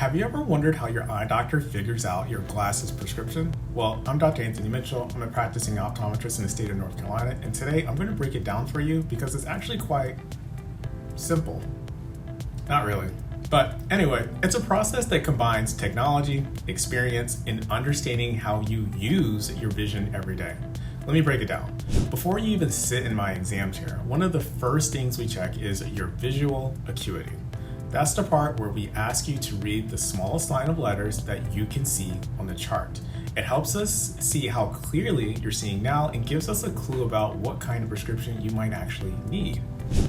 Have you ever wondered how your eye doctor figures out your glasses prescription? Well, I'm Dr. Anthony Mitchell. I'm a practicing optometrist in the state of North Carolina, and today I'm going to break it down for you because it's actually quite simple. Not really. But anyway, it's a process that combines technology, experience, and understanding how you use your vision every day. Let me break it down. Before you even sit in my exam chair, one of the first things we check is your visual acuity. That's the part where we ask you to read the smallest line of letters that you can see on the chart. It helps us see how clearly you're seeing now and gives us a clue about what kind of prescription you might actually need.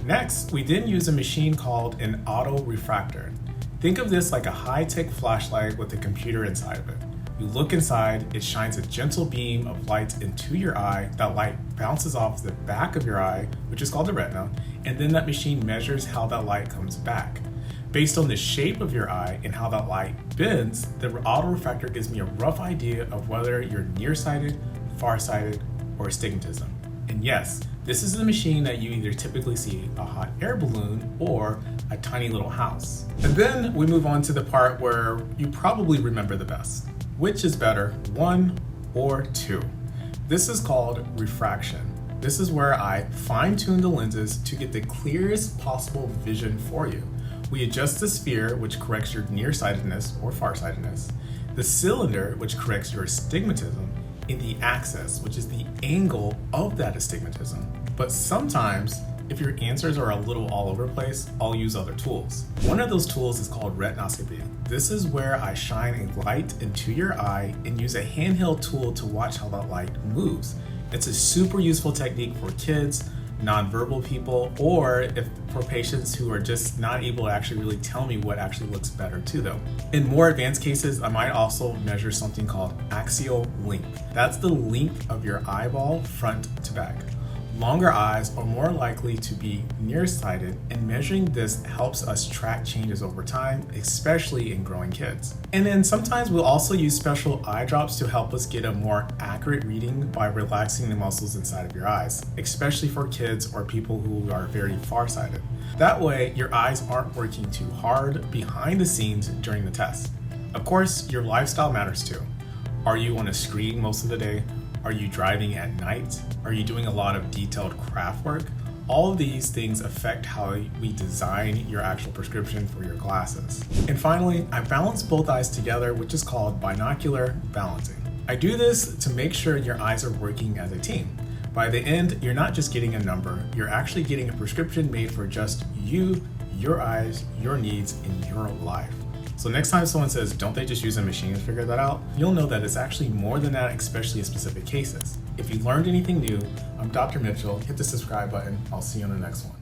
Next, we then use a machine called an autorefractor. Think of this like a high-tech flashlight with a computer inside of it. You look inside, it shines a gentle beam of light into your eye. That light bounces off the back of your eye, which is called the retina, and then that machine measures how that light comes back. Based on the shape of your eye and how that light bends, the autorefractor gives me a rough idea of whether you're nearsighted, farsighted, or astigmatism. And yes, this is the machine that you either typically see a hot air balloon or a tiny little house. And then we move on to the part where you probably remember the best. Which is better, 1 or 2? This is called refraction. This is where I fine-tune the lenses to get the clearest possible vision for you. We adjust the sphere, which corrects your nearsightedness or farsightedness, the cylinder, which corrects your astigmatism, and the axis, which is the angle of that astigmatism. But sometimes, if your answers are a little all over the place, I'll use other tools. One of those tools is called retinoscopy. This is where I shine a light into your eye and use a handheld tool to watch how that light moves. It's a super useful technique for kids, nonverbal people, or if for patients who are just not able to actually really tell me what actually looks better to them. In more advanced cases, I might also measure something called axial length. That's the length of your eyeball front to back. Longer eyes are more likely to be nearsighted, and measuring this helps us track changes over time, especially in growing kids. And then sometimes we'll also use special eye drops to help us get a more accurate reading by relaxing the muscles inside of your eyes, especially for kids or people who are very farsighted. That way, your eyes aren't working too hard behind the scenes during the test. Of course, your lifestyle matters too. Are you on a screen most of the day? Are you driving at night? Are you doing a lot of detailed craft work? All of these things affect how we design your actual prescription for your glasses. And finally, I balance both eyes together, which is called binocular balancing. I do this to make sure your eyes are working as a team. By the end, you're not just getting a number, you're actually getting a prescription made for just you, your eyes, your needs, and your life. So next time someone says, don't they just use a machine to figure that out? You'll know that it's actually more than that, especially in specific cases. If you learned anything new, I'm Dr. Mitchell. Hit the subscribe button. I'll see you on the next one.